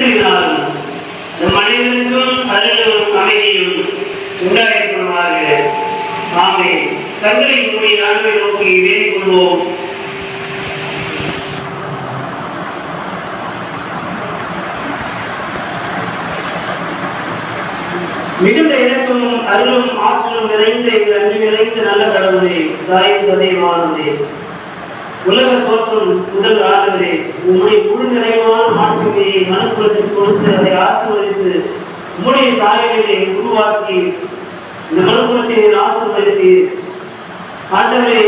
கிறிஸ்துவினால் நம் அனைவருக்கும் அருளும் அமைதியும் உண்டாயிருப்பதாக. ஆமென். கண்களை மூடி ஆண்டவரை நோக்கி வேண்டிக் கொள்வோம். மிகுந்த இறக்கமும் அருளும் ஆற்றலும் நிறைந்த எங்கள் அன்பு நிறைந்த நல்ல கடவுளே, தாயின் தந்தையுமானவரே, உலக தோற்றம் முதல் ஆண்டவரே, உம்முடைய முழு நிறைவான மாட்சிமையை மனுக்குலத்திற்கு கொடுத்து அதை ஆசீர்வதித்து உம்முடைய சாயலை உருவாக்கி இந்த மனுக்குலத்தை ஆசீர்வதித்து ஆண்டவரே,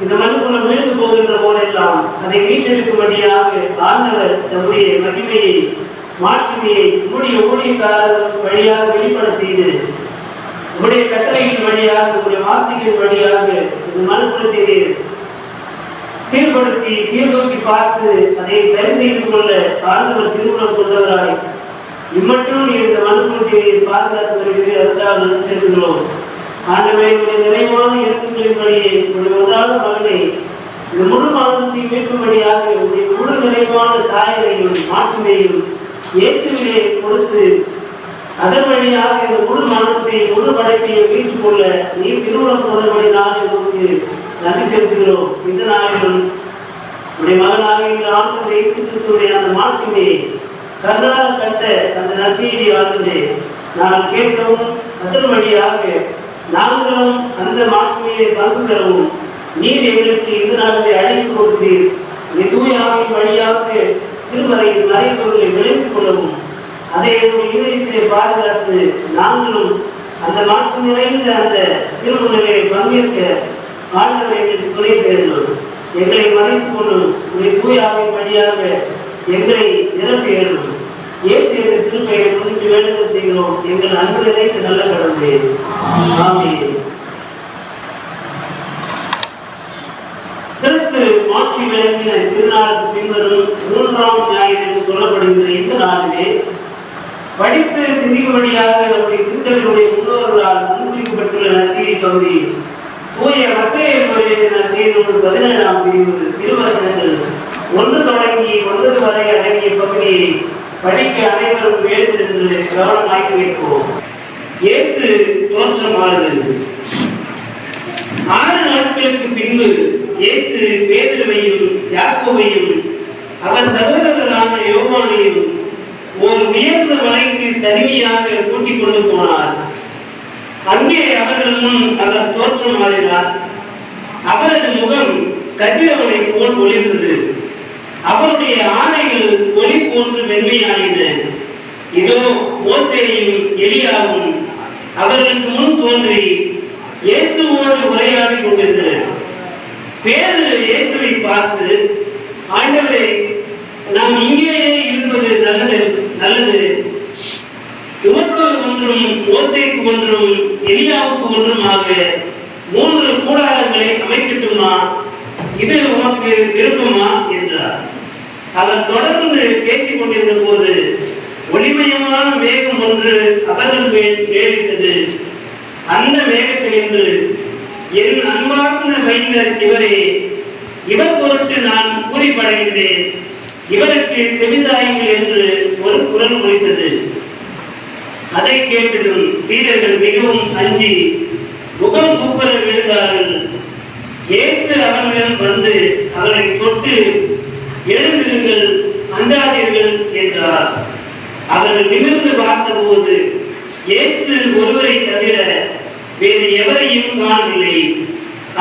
இந்த மனுக்குலம் விழுந்து போகின்ற போதெல்லாம் அதை மீட்டெடுக்கும்படியாக ஆண்டவர் தம்முடைய மகிமையை மாட்சிமையை உம்முடைய ஊழியக்காரர்கள் வழியாக வெளிப்பட செய்து உம்முடைய கட்டளையின் வழியாக உம்முடைய வார்த்தைகளின் வழியாக இந்த மனுக்குலத்தை சீர்படுத்தி சீர்தூக்கி பார்த்து அதை சரி செய்து கொள்ள ஆண்டவர் திருவுளம் கொண்டவராய் இம்மற்றும் இந்த மனுக்குலத்தை பாதுகாத்து வருகிறேன். அதற்காக நன்றி செலுத்துகிறோம். ஆண்டவரே, உடைய நிறைவான இறக்கங்களின் வழியை உடைய ஒன்றான மகனை இந்த முழு மாநிலத்தை மீட்கும்படியாக உடைய முழு நிறைவான சாயலையும் மாட்சிமையும் இயேசுவிலே கொடுத்து அதன் வழியாக இந்த முழு மாநிலத்தை முழு படைப்பையை மீட்டுக் கொள்ள நீ திருவுளம் கொண்டபடி நாளை உங்களுக்கு நன்றி செலுத்துகிறோம். இந்த நாளிலும் உடைய மகனாக இந்த ஆண்டவர் இயேசு கிறிஸ்துவுடைய அந்த மாட்சிமையை கர்நாக கட்ட அந்த நற்செய்தி ஆண்டவரே நான் கேட்கவும் அதன் வழியாக நாங்களும் அந்த மாட்சிமையை பங்கு பெறவும் நீர் எங்களுக்கு இந்த நாளிலே அழைப்பு கொடுக்கிறீர். நீ தூயாவின் வழியாக திருமறையில் நடைமுறைகளை விளைவித்துக் கொள்ளவும் அதை என்னுடைய இதயத்திலே பாதுகாத்து நாங்களும் அந்த மாட்சி நிறைந்த அந்த திருமணங்களை பங்கேற்க ஆண்டவரை எங்களுக்கு துணை செய்தோம். எங்களை மறைத்துக் கொள்ளும் உடைய தூயாவின் வழியாக எங்களை நிரப்பி எழுதும். இயேசு என்ற திருப்பெயரை முன்னிட்டு வேண்டுதல் செய்கிறோம். எங்கள் அன்பு நிறைந்த நல்ல கடவுளே, ஆமென். கிறிஸ்து மாட்சி விளங்கின திருநாளுக்கு பின்வரும் 3ஆம் ஞாயிறு என்று சொல்லப்படுகின்ற இந்த நாளிலே படித்து சிந்திக்கும்படியாக நம்முடைய திருச்சபையுடைய முன்னோர்களால் முன்குறிக்கப்பட்டுள்ள நற்செய்தி பகுதி தூய மத்தேயு எழுதிய நற்செய்தி நூல் 17ஆம் பிரிவு திருவசனங்கள் 1 தொடங்கி 9 வரை அடங்கிய பகுதியை படிக்க அனைவரும் எழுந்திருந்து கவனமாய் கேட்போம். இயேசு தோற்றம் மாறுதல். 6 நாட்களுக்கு பின்பு இயேசு பேதுருவையும் யாக்கோபையும் அவர் சகோதரரான யோவானையும் ஒரு உயர்ந்த மலைக்கு தனிமையாக கூட்டிக் கொண்டு போனார். அங்கே அவர்கள் முன் அவர் தோற்றம் மாறினார். அவரது முகம் கதிரவனை போல் ஒளிர்ந்தது. அவருடைய ஆடைகள் ஒளி போன்று வெண்மையாயின. இதோ மோசேயும் எலியாவும் அவர்களுக்கு முன் தோன்றி இயேசுவோடு உரையாடி கொண்டிருந்தனர். பேதுரு இயேசுவை பார்த்து, ஆண்டவரே, நாம் இங்கேயே இருப்பது நல்லது. உமக்கு ஒன்றும் மோசேக்கு ஒன்றும் எலியாவுக்கு ஒன்றுமாக 3 கூடாரங்களை அமைக்கட்டுமா? இது உமக்கு விருப்பமா என்றார். அவர் தொடர்ந்து பேசிக் கொண்டிருந்த போது ஒளிமயமான மேகம் ஒன்று அவர்கள் மேல் ஏறிட்டது. அந்த மேகத்தினின்று, என் அன்பார்ந்த மைந்தர் இவரே, இவர் பொருட்டு நான் கூறிப்படைகின்றேன், இவருக்கு செவிசாயுங்கள் என்று ஒரு குரல் ஒலித்தது. அதை கேட்டதும் சீடர்கள் மிகவும் அஞ்சி முகம் கூப்பர விழுந்தார்கள். இயேசு அவர்களிடம் வந்து அவர்களை தொட்டு, எழுந்திருங்கள், அஞ்சாதீர்கள் என்றார். அவர்கள் நிமிர்ந்து பார்த்தபோது இயேசு ஒருவரை தவிர வேறு எவரையும் காணவில்லை.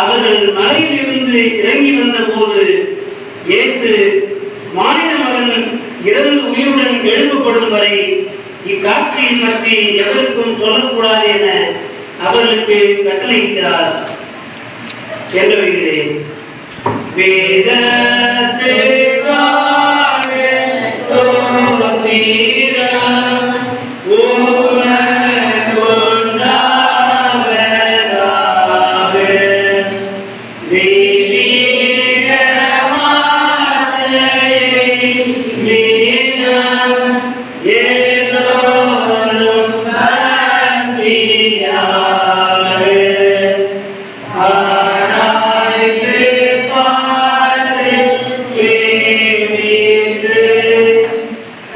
அவர்கள் மலையிலிருந்து இறங்கி வந்த போது இயேசு, மானிட மகன் இறந்து உயிருடன் எழுப்பப்படும் வரை இக்காட்சியை பற்றி எவருக்கும் சொல்லக்கூடாது என அவர்களுக்கு கட்டளையிட்டார் என்று வருகிறேன்.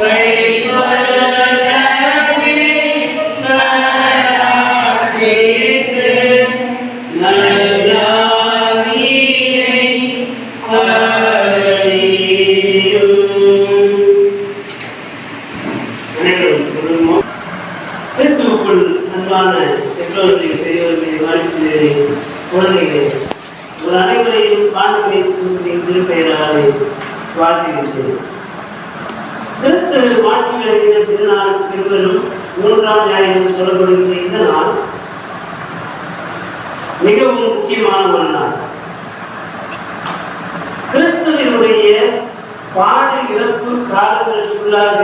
Faithful அன்பான பெற்றோர்களே, பெரியவர்களே, வாழ்க்கையிலே, குழந்தைகளே, ஒரு அனைவரையும் ஆண்டவர் இயேசு கிறிஸ்துவின் திருப்பெயராலே வாழ்த்துகின்றேன். கிறிஸ்து மாட்சி விளங்கின திருநாள் பின்வரும் 3ஆம் ஞாயிறு சொல்லப்படுகின்ற இந்த நாள் மிகவும் முக்கியமான ஒரு நாள். கிறிஸ்துவினுடைய பாடு இறப்பு காலங்களுக்குள்ளாக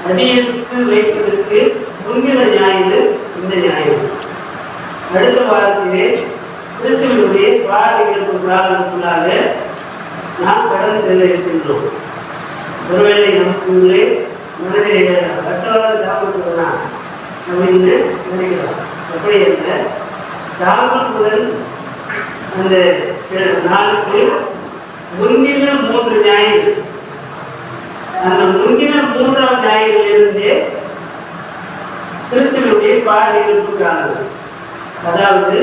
அடியெடுத்து வைப்பதற்கு முன்கிற ஞாயிறு இந்த ஞாயிறு. அடுத்த வாரத்திலே கிறிஸ்துவனுடைய பாடு இறப்பு காலங்களுக்குள்ளாக நாம் கடந்து செல்ல இருக்கின்றோம். ஒருவேளை நமக்குள்ளே மனதிலே கற்றவாறு சாப்பிட்டுதான் அப்படின்னு நினைக்கிறோம். எப்படி என்ற சாப்பிடுவதன் அந்த நாளுக்கு முன்கின 3 ஞாயிறு, அந்த முன்கின 3ஆம் ஞாயிறிலிருந்தே கிறிஸ்துவனுடைய பாடு இறப்பு காலம், அதாவது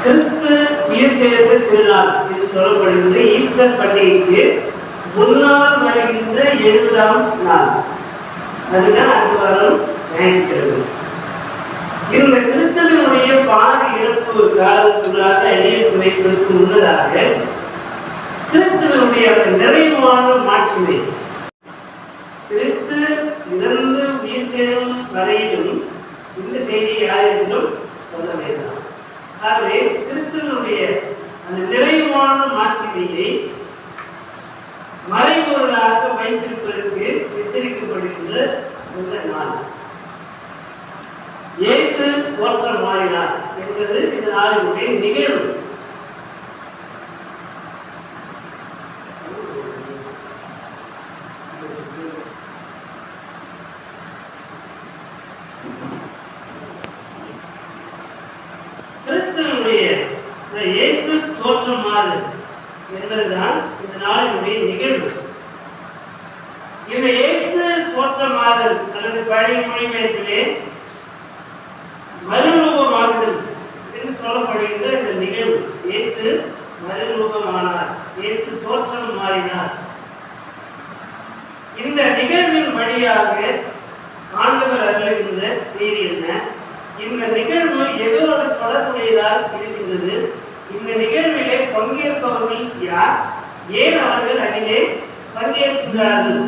கிறிஸ்து உயிர்த்தெழுந்த திருநாள் என்று சொல்லப்படுகின்ற ஈஸ்டர் பண்டிகைக்கு முன்னால் வருகின்ற 70ஆம் நாள், அதுதான் அடுத்த வாரம் ஞாயிற்றுக்கிழமை. இந்த கிறிஸ்தவனுடைய பாடு இறப்பு காலத்துள்ளாக அடியெடுத்து வைப்பதற்கு முன்னதாக கிறிஸ்தவனுடைய அந்த நிறைவான மாட்சிமை, கிறிஸ்து இறந்து உயிர்த்தெழும் வரையிலும் இந்த செய்தியை யாரிடத்திலும் சொல்ல வேண்டாம். ஆகவே கிறிஸ்தவனுடைய அந்த நிறைவான மாட்சிமையை மறைபொருளாக வைத்திருப்பதற்கு எச்சரிக்கப்படுகின்ற இந்த நாள். இயேசு தோற்றம் மாறினார் என்பது இந்த நாளினுடைய நிகழ்வு. கிறிஸ்துவனுடைய இயேசு தோற்றம் மாறு என்பதுதான் இந்த நாளினுடைய நிகழ்வு. இந்த இயேசு தோற்றமாதல் அல்லது பழைய மொழிபெயர்ப்பிலே மறுரூபமாகுதல் என்று சொல்லப்படுகின்ற இந்த நிகழ்வு, இயேசு மறுரூபமானார், இயேசு தோற்றம் மாறினார். இந்த நிகழ்வின் வழியாக ஆண்டவர் அருளுகின்ற செய்தி என்ன? இந்த நிகழ்வு எதோடு தொடர்புடையதாக இருக்கின்றது? இந்த நிகழ்விலே பங்கேற்பவர்கள் யார்? ஏன் அவர்கள் அதிலே பங்கேற்கிறார்கள்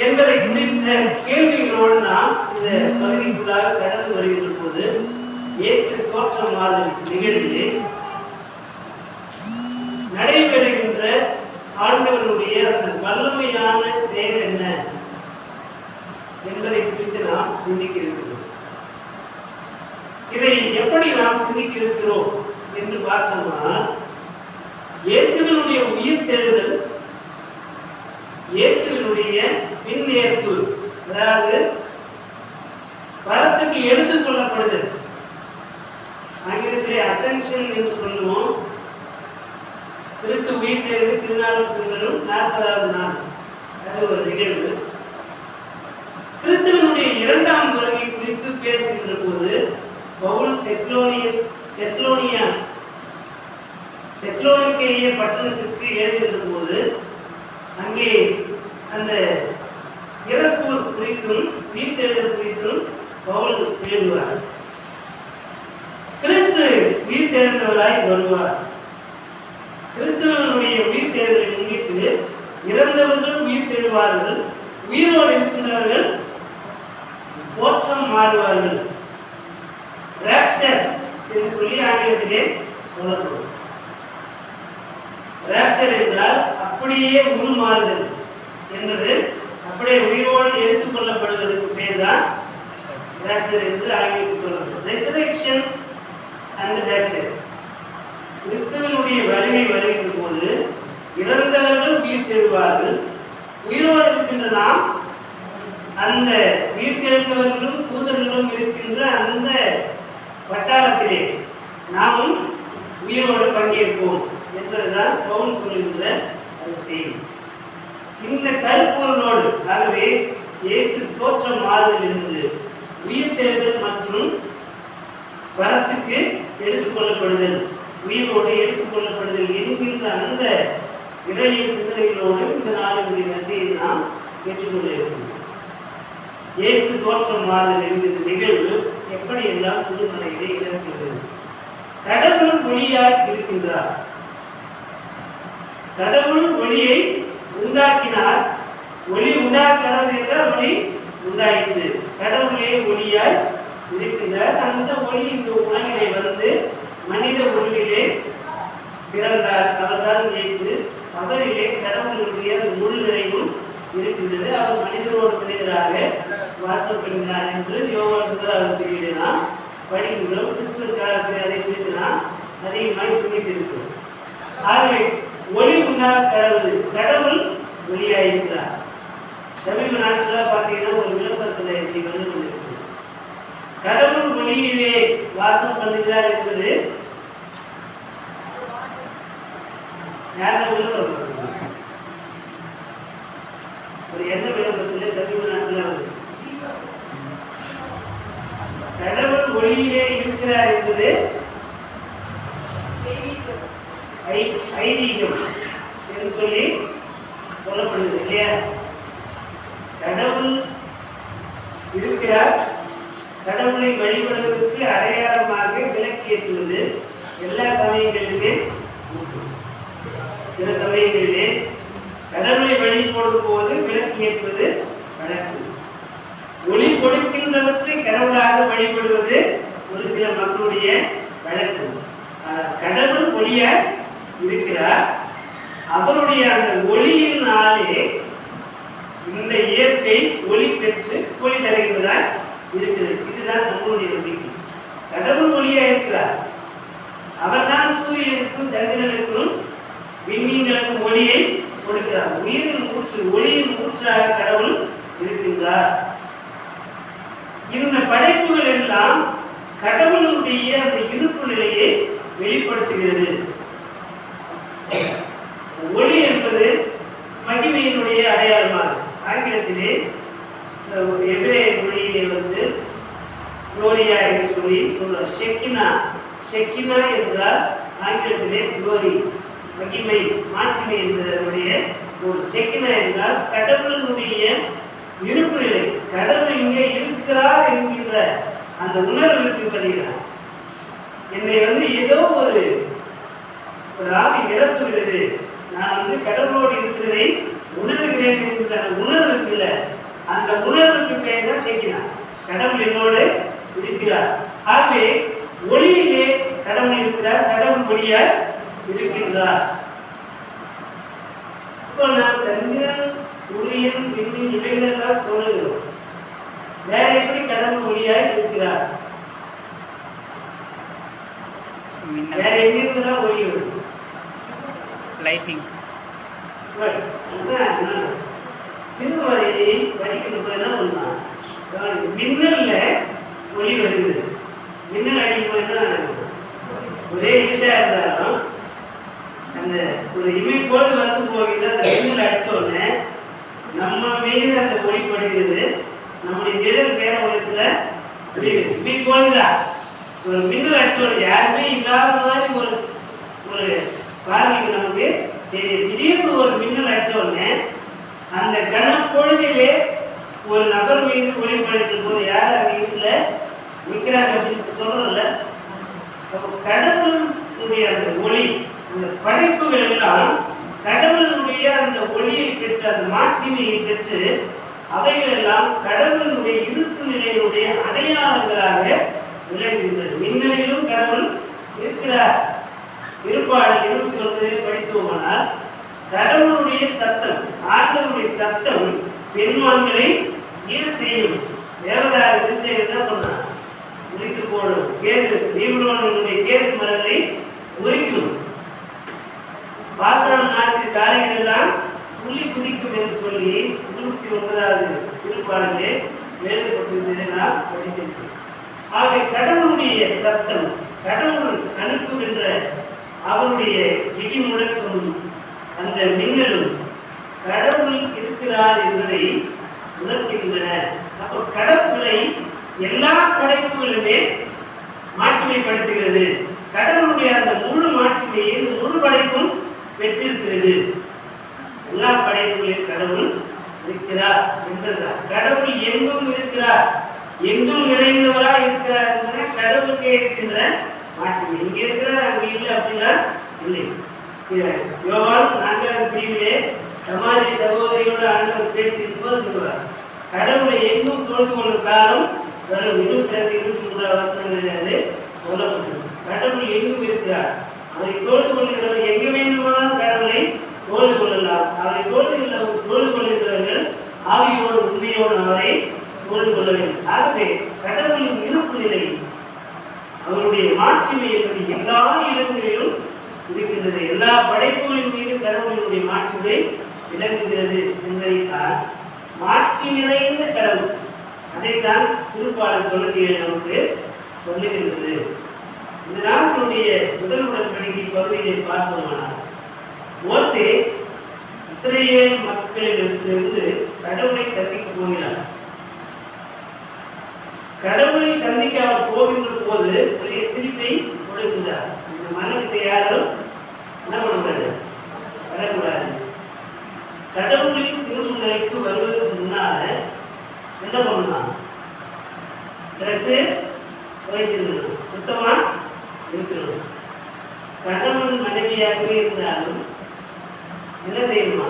என்பதை குறித்த கேள்விகளோடு நாம் இந்த பகுதிக்குள்ளாக கடந்து வருகின்ற போது இயேசு தோற்றமாதல் நிகழ்விலே நடைபெறுகின்ற ஆண்டவருடைய அந்த வல்லமையான செயல் என்ன என்பதை குறித்து நாம் சிந்திக்க இருக்கிறோம். இதை எப்படி நாம் சிந்திக்க இருக்கிறோம் என்று பார்த்தோம்னா, இயேசுவினுடைய உயிர்த்தெழுதல், இயேசுவினுடைய பின்னேற்பு, அதாவது வரத்துக்கு எடுத்துக் கொள்ளப்படுதல், ஆங்கிலத்திலே அசென்ஷன் என்று சொல்லுவோம். கிறிஸ்து உயிர்த்தெழுந்து திருநாளுக்கு வரும் 40வது நாள், அது ஒரு நிகழ்வு. கிறிஸ்துவனுடைய 2ஆம் வருகை குறித்து பேசுகின்ற போது பவுல் தெசலோனிக்கேய பட்டணத்திற்கு எழுதுகின்ற போது அங்கே அந்த இறப்பு குறித்தும் உயிர்த்தெழுதல் குறித்தும் பவுல் எழுதுவார். கிறிஸ்து உயிர்த்தெழுந்தவராய் வருவார். கிறிஸ்துவனுடைய உயிர்த்தெழுதலை முன்னிட்டு இறந்தவர்கள் உயிர்த்தெழுவார்கள், உயிரோடு இருக்கின்றவர்கள் தோற்றம் மாறுவார்கள். ராப்சர் என்று சொல்லி ஆங்கிலத்திலே சொல்லப்படும். ராப்சர் என்றால் அப்படியே உருமாறுதல் என்பது, அப்படியே உயிரோடு எடுத்துக் கொள்ளப்படுவதற்கு பேர் தான் ராப்சர் என்று ஆங்கிலத்தில் சொல்லப்படும். Resurrection and rapture. கிறிஸ்துவனுடைய வருகை வருகின்ற போது இறந்தவர்கள் உயிர்த்தெழுவார்கள், உயிரோடு இருக்கின்ற நாம் அந்த உயிர்த்தெழுந்தவர்களும் தூதர்களும் இருக்கின்ற அந்த வட்டாரத்திலே நாமும் உயிரோடு பங்கேற்போம் என்பதுதான் பவுல் சொல்லுகின்ற அந்த செய்தி. இந்த கருப்பொருளோடு, ஆகவே இயேசு தோற்றம் மாறுதல் என்பது உயிர்த்தெழுதல் மற்றும் வரத்துக்கு எடுத்துக்கொள்ளப்படுதல், உயிரோடு எடுத்துக்கொள்ளப்படுதல் என்கின்ற அந்த இறையின் சிந்தனைகளோடு இந்த நாளினுடைய நற்செய்தியை நாம் ஏற்றுக்கொள்ள இருக்கிறோம். இயேசு தோற்றமாதல் என்கிற நிகழ்வு எப்படி எல்லாம் திருமறையிலே இடம்பெறுகிறது. கடவுள் ஒளியாய் இருக்கின்றார். கடவுள் ஒளியை உண்டாக்கினார். ஒளி உண்டாக்கிறது என்றால் ஒளி உண்டாயிற்று. கடவுளே ஒளியாய் இருக்கின்றார். அந்த ஒளி இந்த உலகிலே வந்து மனித உருவிலே பிறந்தார். அவர்தான் இயேசு. அவரிலே கடவுளுடைய முழு நிறைவும் இருக்கின்றது. அவர் மனிதரோடு மனிதராக வாசம் பண்ணினார் என்று யோவான் முதலாவது பிரிவிலே நாம் படிக்கின்றோம். கிறிஸ்துமஸ் காலத்தில் அதை குறித்து நாம் அதிகமாய் சிந்தித்திருக்கிறோம். ஆகவே ஒளி உண்டாக கடவுள் ஒளியாக இருக்கிறார். சமீப நாட்களாக பார்த்தீங்கன்னா ஒரு விளம்பரத்தில் வந்து கொண்டிருக்கிறது. கடவுள் ஒளியிலே வாசம் பண்ணுகிறார் என்பது யாரும் விளம்பரம் ஒரு என்ன விளம்பரத்திலே சமீப நாட்களாக வருது. கடவுள் ஒளியிலே இருக்கிறார் என்பது ஐதீகம் என்று சொல்லி சொல்லப்படுகிறது இல்லையா? கடவுள் இருக்கிறார். கடவுளை வழிபடுவதற்கு அடையாளமாக விளக்கேற்றுவது எல்லா சமயங்களிலுமே. சில சமயங்களிலே கடவுளை வழிபடும் போது விளக்கேற்றுவது வழக்கு. ஒளி கொடுக்கின்றவற்றை கடவுளாக வழிபடுவது ஒரு சில மக்களுடைய வழக்கு. கடவுள் ஒளியாய் இருக்கிறார். அவருடைய அந்த ஒளியினாலே இந்த இயற்கை ஒளி பெற்று ஒளி தருகிறதாய் இருக்கிறது. இதுதான் நம்மளுடைய நம்பிக்கை. கடவுள் ஒளியா இருக்கிறார். அவர்தான் சூரியனுக்கும் சந்திரனுக்கும் விண்மீன்களுக்கும் ஒளியை கொடுக்கிறார். உயிரின் ஊற்று, ஒளியின் ஊற்றாக கடவுள் இருக்கின்றார். இந்த படைப்புகள் எல்லாம் கடவுளுடைய அந்த இருப்பு நிலையை வெளிப்படுத்துகிறது. ஒளி என்பது மகிமையினுடைய அடையாளமாகும். ஆங்கிலத்திலே எபிரேய மொழியிலே வந்து குளோரியா என்று சொல்லி சொல்றார். ஷெக்கினா என்றால் ஆங்கிலத்திலே குளோரி, மகிமை, மாட்சிமை என்பதனுடைய ஒரு ஷெக்கினா என்றால் கடவுளுடைய இருப்பு நிலை. கடவுள் இங்கே இருக்கிறார் என்கின்ற அந்த உணர்வு இருக்கின்றன. என்னை வந்து ஏதோ ஒரு ஆவி நிரப்புகிறது, நான் வந்து கடவுளோடு இருக்கிறதை உணர்கிறேன் என்கின்ற அந்த உணர்வு இருக்குல்ல, அந்த உணர்வுக்கு பேர் தான் ஷெக்கினா. கடவுள் என்னோடு இருக்கிறார். ஆகவே ஒளியிலே கடவுள் இருக்கிறார். கடவுள் ஒளியாய் இருக்கின்றார். இப்போ நாம் சந்திரன், சூரியன், விண்மீன் இவைகளெல்லாம் சொல்லுகிறோம். வேற எப்படி கடவுள் ஒளியாய் இருக்கிறார்? வேற எங்கிருந்துதான் ஒளி வருது? லைட்டிங். திருமறையை படிக்கிற போதுதான் ஒண்ணா மின்னல்ல ஒளி வருது. மின்னல் அடிக்கும் போது தான் நடக்கும். ஒரே இருட்டா இருந்தாலும் அந்த ஒரு இமை போது வந்து போகிற அந்த மின்னல் அடிச்ச உடனே நம்ம மீது அந்த ஒளி படுகிறது. நம்முடைய நிழல் வேற உலகத்துல விடுகிறது. இமை போதுதான் ஒரு மின்னல் அடிச்ச உடனே யாருமே இல்லாத மாதிரி ஒரு ஒரு பார்வைக்கு நமக்கு தெரியும். திடீர்னு ஒரு மின்னல் அடிச்ச உடனே அந்த கனப்பொழுதிலே ஒரு நபர் மீது ஒளி படுத்தும் போது யார் அந்த வீட்டில் நிற்கிறாங்க அப்படின்னு சொல்றதில்ல. கடவுளுடைய அந்த ஒளி, அந்த படைப்புகள் எல்லாம் கடவுளுடைய அந்த ஒளியை பெற்று அந்த மாட்சிமையை பெற்று அவைகள் எல்லாம் கடவுளுடைய இருப்பு நிலையினுடைய அடையாளங்களாக விளங்குகின்றது. மின்னலிலும் கடவுள் இருக்கிறார். திருப்பாடல் 21 படித்தோமானால் கடவுளுடைய சத்தம், ஆண்டவருடைய சத்தம் பெண்மான்களை ஈடு செய்யும். தேவதார விருட்சை என்ன பண்ணான்? உரித்து போடும். கேது தீவிரனுடைய கேது மரங்களை உரிக்கும். பாசான் நாட்டு காலைகள் எல்லாம் புள்ளி குதிக்கும் என்று சொல்லி 29வது திருப்பாடலே எழுதப்பட்டிருந்ததை நாம் படித்திருக்கிறோம். ஆக கடவுளுடைய சத்தம், கடவுள் அனுப்புகின்ற அவருடைய இடி முழக்கமும் அந்த மின்னலும் கடவுள் இருக்கிறார் என்பதை உணர்த்துகின்றன. அப்போ கடவுளை எல்லா படைப்புகளுமே மாட்சிமைப்படுத்துகிறது. கடவுளுடைய அந்த முழு மாட்சிமையை இந்த முழு படைப்பும் பெற்றிருக்கிறது. எல்லா படைப்புகளில் கடவுள் இருக்கிறார் என்றார். கடவுள் எங்கும் இருக்கிறார், எங்கும் நிறைந்தவரா இருக்கிறார் என்பதை கடவுளுக்கே இருக்கின்ற மாட்சிமை. இங்க இருக்கிறார் அங்க இல்லை அப்படின்னா இல்லை. யோவான் 4ஆம் பிரிவிலே சமாதி சகோதரியோடு ஆண்டவர் பேசியிருப்போது சொல்றார், கடவுளை எங்கும் தொழுது கொள்ளும் காலம் வரும். 22, 23 வசனங்களில் சொல்லப்பட்டது. கடவுள் எங்கும் இருக்கிறார், அவரை தொழுது கொள்கிறவர் எங்க வேண்டுமானால் கடவுளை தொழுது கொள்ளலாம். அவரை தொழுது கொள்கிறவர்கள் ஆவியோடு உண்மையோடு அவரை தொழுது கொள்ள வேண்டும். ஆகவே கடவுளின் இருப்பு நிலை, அவருடைய மாட்சிமை என்பது எல்லா இடங்களிலும் இருக்கின்றது. எல்லா படைப்புகளின் மீது கடவுளினுடைய மாட்சிமை விளங்குகிறது என்பதைத்தான் மாட்சி நிறைந்த கடவுள், அதைத்தான் திருப்பாடல் தொழுகையை நமக்கு சொல்லுகின்றது. இந்த நாட்களுடைய முதல் உடன்படிக்கை பகுதியை பார்த்தோமானால் மோசே இஸ்ரேல் மக்களிடத்திலிருந்து கடவுளை சந்திக்க போகிறார். கடவுளை சந்திக்க அவர் போகின்ற போது ஒரு எச்சரிப்பை கொடுக்கின்றார். இந்த மனத்தை யாரும் என்ன பண்ணக்கூடாது, வரக்கூடாது. கடவுளின் திருமுறைக்கு வருவதற்கு முன்னால என்ன பண்ணலாம், ட்ரெஸ்ஸு வச்சிருக்கணும், சுத்தமா இருக்கணும். கணவன் மனைவியாகவே இருந்தாலும் என்ன செய்யணுமா,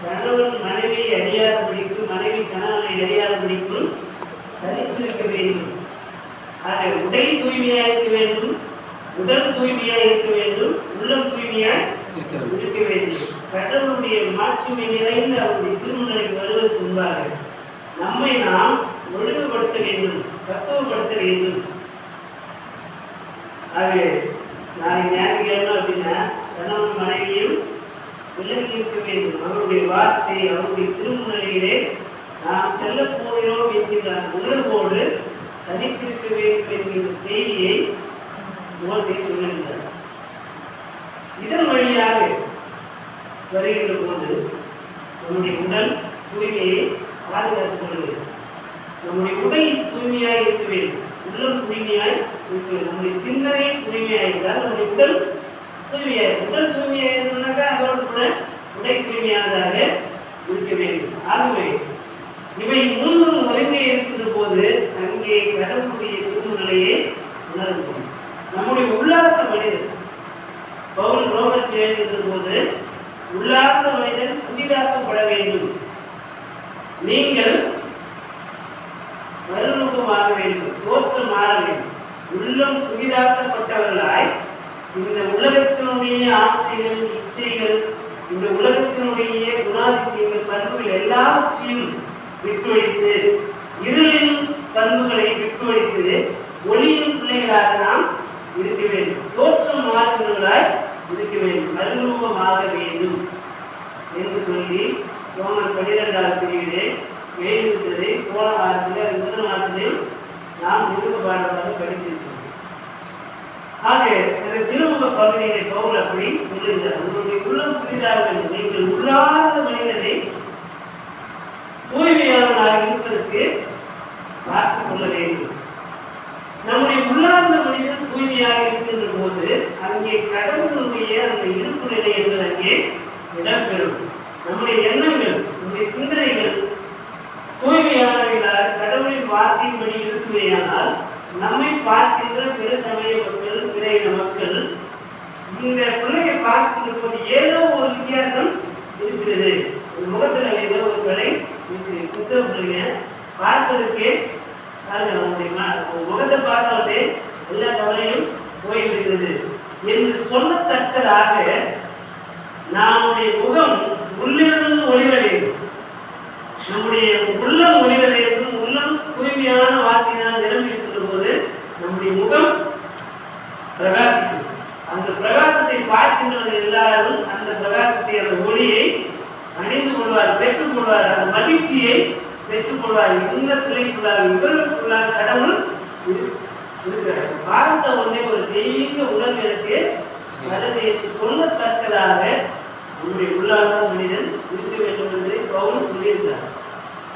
கணவன் மனைவியை அறியாத பிடிக்கும், மனைவி கணவனை அறியாத பிடிக்கும் தனித்திருக்க வேண்டும். ஆக உடை தூய்மையாக இருக்க வேண்டும், உடல் தூய்மையாக இருக்க வேண்டும், உள்ளம் தூய்மையாக இருக்க வேண்டும். கடவுளுடைய மாட்சிமை நிறைந்து அவருடைய திருமணக்கு வருவதற்கு முன்பாக நம்மை நாம் ஒழுங்குபடுத்த வேண்டும், தத்துவப்படுத்த வேண்டும். ஆக நான் ஞாயிற்றுக்கிழமை அப்படின்னா கணவன் மனைவியும் விலகி இருக்க வேண்டும். அவருடைய வார்த்தை, அவருடைய திருமுறையிலே நாம் செல்ல போகிறோம் என்கிற உணர்வோடு தனித்திருக்க வேண்டும் என்கிற செய்தியை மோசே சொல்லுகின்றார். இதன் வழியாக வருகின்ற போது நம்முடைய உடல் தூய்மையை பாதுகாத்துக் கொள்கிறது. நம்முடைய உடை தூய்மையாக இருக்க வேண்டும், உள்ளம் தூய்மையாய் இருக்க வேண்டும். நம்முடைய சிந்தனை தூய்மையாக இருந்தால் நம்முடைய உடல் தூய்மையாக, உடல் தூய்மையாக இருந்தாக்கா அதோடு கூட உடை தூய்மையானதாக இருக்க வேண்டும். ஆகவே இவை மூன்றும் ஒருங்கே இருக்கின்ற போது அங்கே கடவுளுடைய திருநிலையை உணர முடியும். நம்முடைய உள்ளார்ந்த மனிதன் பவுல் ரோமருக்கு எழுதுகின்ற போது உள்ளார்ந்த மனிதன் புதிதாக்கப்பட வேண்டும், நீங்கள் மறுரூபமாக வேண்டும், தோற்றம் மாற வேண்டும். உள்ளம் புதிதாக்கப்பட்டவர்களாய் இந்த உலகத்தினுடைய ஆசைகள், இச்சைகள், இந்த உலகத்தினுடைய குணாதிசயங்கள், பண்புகள் எல்லாவற்றையும் விட்டுவடித்து, இருளின் பண்புகளை விட்டுவடித்து ஒளியின் பிள்ளைகளாக நாம் இருக்க வேண்டும், தோற்றம் மாறுகிறவர்களாய் இருக்க வேண்டும், மறுரூபமாக வேண்டும் என்று சொல்லி ரோமர் 12ஆம் பிரிவிலே எழுதியிருக்கிறதை போன வாரத்திலே முதல் வாரத்திலே நாம் நிருப பாடமாக படித்திருக்கிறோம். ஆக இந்த திருமுக பகுதியை பவுல் அப்படி சொல்லுகிறார், உங்களுடைய உள்ளம் புதிதாக வேண்டும், நீங்கள் உள்ளார்ந்த மனிதனை தூய்மையாளனாக இருப்பதற்கு பார்த்துக் கொள்ள வேண்டும். நம்முடைய உள்ளார்ந்த மனிதன் தூய்மையாக இருக்கின்ற போது அங்கே கடவுளுடைய அந்த இருப்பு நிலை என்பது அங்கே இடம்பெறும். நம்முடைய எண்ணங்கள், நம்முடைய சிந்தனைகள் தூய்மையானவர்களால் கடவுளின் வார்த்தையின்படி இருக்குமேயானால் நம்மை பார்க்கின்ற பிற சமய மக்கள், பிற இன மக்கள் இந்த பிள்ளையை பார்க்கின்ற போது ஏதோ ஒரு வித்தியாசம் இருக்கிறது, ஒரு முகத்தில் ஏதோ ஒரு கலை இருக்குது. கிறிஸ்தவ பிள்ளைங்க பார்ப்பதற்கே முகத்தை பார்த்தாலே எல்லா கவலையும் போய்விடுகிறது என்று சொல்லத்தக்கதாக நம்முடைய முகம் உள்ளிருந்து ஒளிர வேண்டும், நம்முடைய உள்ளம் ஒளிர வேண்டும். உள்ளம் தூய்மையான வார்த்தையினால் நிரம்பி இருக்கின்ற போது நம்முடைய முகம் பிரகாசிக்கும். அந்த பிரகாசத்தை பார்க்கின்றவர்கள் எல்லாரும் அந்த பிரகாசத்தை, அந்த ஒளியை அணிந்து கொள்வார், பெற்றுக் கொள்வார், அந்த மகிழ்ச்சியை பெற்றுக் கொள்வார். இந்த பிள்ளைக்குள்ளாக இவர்களுக்குள்ளாக கடவுள் இருக்கிறார். பார்த்த உடனே ஒரு தெய்வீக உணர்வு எனக்கு வருது என்று சொல்லத்தக்கதாக நம்முடைய உள்ளார்ந்த மனிதன் இருக்க வேண்டும் என்று பவுல் சொல்லியிருந்தார்.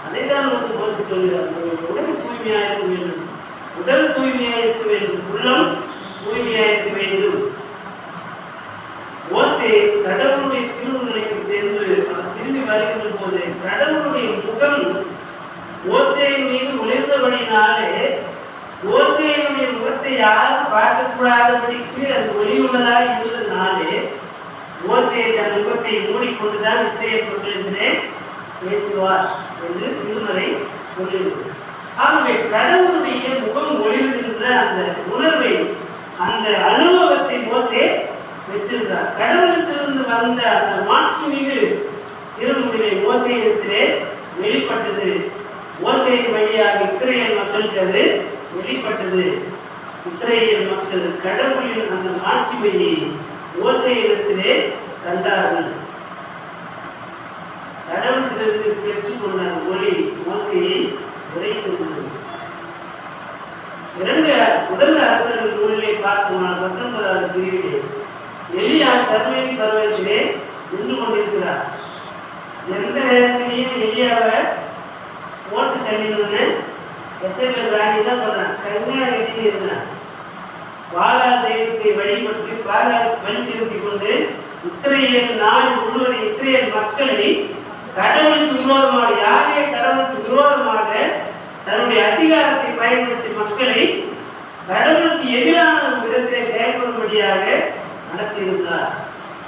அதைத்தான் நமக்கு மோசே சொல்கிறார், உடல் தூய்மையாக இருக்க வேண்டும், உடல் தூய்மையாக இருக்க வேண்டும், உள்ளம் தூய்மையாக இருக்க வேண்டும். மோசே கடவுளுடைய திருநிலைக்கு சேர்ந்து திரும்பி வருகின்ற போது கடவுளுடைய முகம் ஓசேயின் மீது ஒளிர்ந்தபடினாலே ஓசேயினுடைய முகத்தை யாரும் பார்க்கக்கூடாதபடிக்கு அது ஒளி உள்ளதாக இருந்ததுனாலே ஓசே தன் முகத்தை மூடிக்கொண்டுதான் இஸ்ரேல் மக்களிடத்திலே பேசுவார் என்று திருமறை சொல்லுகிறது. ஆகவே கடவுளுடைய முகம் ஒளிர்கின்ற அந்த உணர்வை, அந்த அனுபவத்தை மோசே பெற்றிருந்தார். கடவுளத்திலிருந்து வந்த அந்த மாட்சிமிகு திருமுடிவை மோசேயிடத்திலே வெளிப்பட்டது. மோசேயின் வழியாக இஸ்ரேல் மக்களுக்கு அது வெளிப்பட்டது. இஸ்ரேல் மக்கள் கடவுளின் அந்த மாட்சிமையை மோசேயிடத்திலே கண்டார்கள். கடவுளிடத்திலிருந்து பெற்றுக்கொண்ட அந்த ஒளி மோசேயை உரைத்திருந்தது. முதல் அரசர்கள் நூலிலே பார்க்குமானால் 19வது பிரிவிலே எலியா கர்மேல் பருவத்திலே நின்று கொண்டிருக்கிறார். எந்த நேரத்திலையும் எலியாவை ஓட்டு தள்ளினு எசபேல் ராணி தான் பண்றான், கருமையாக கட்டி இருந்தான். பாகால் தெய்வத்தை வழிபட்டு பாகால் வழி செலுத்தி கொண்டு இஸ்ரேல் நாடு முழுவதும் இஸ்ரேல் மக்களை கடவுளுக்கு விரோதமாக, யாரே கடவுளுக்கு விரோதமாக தன்னுடைய அதிகாரத்தை பயன்படுத்தி மக்களை கடவுளுக்கு எதிரான விதத்திலே செயல்படும்படியாக நடத்தியிருந்தார்.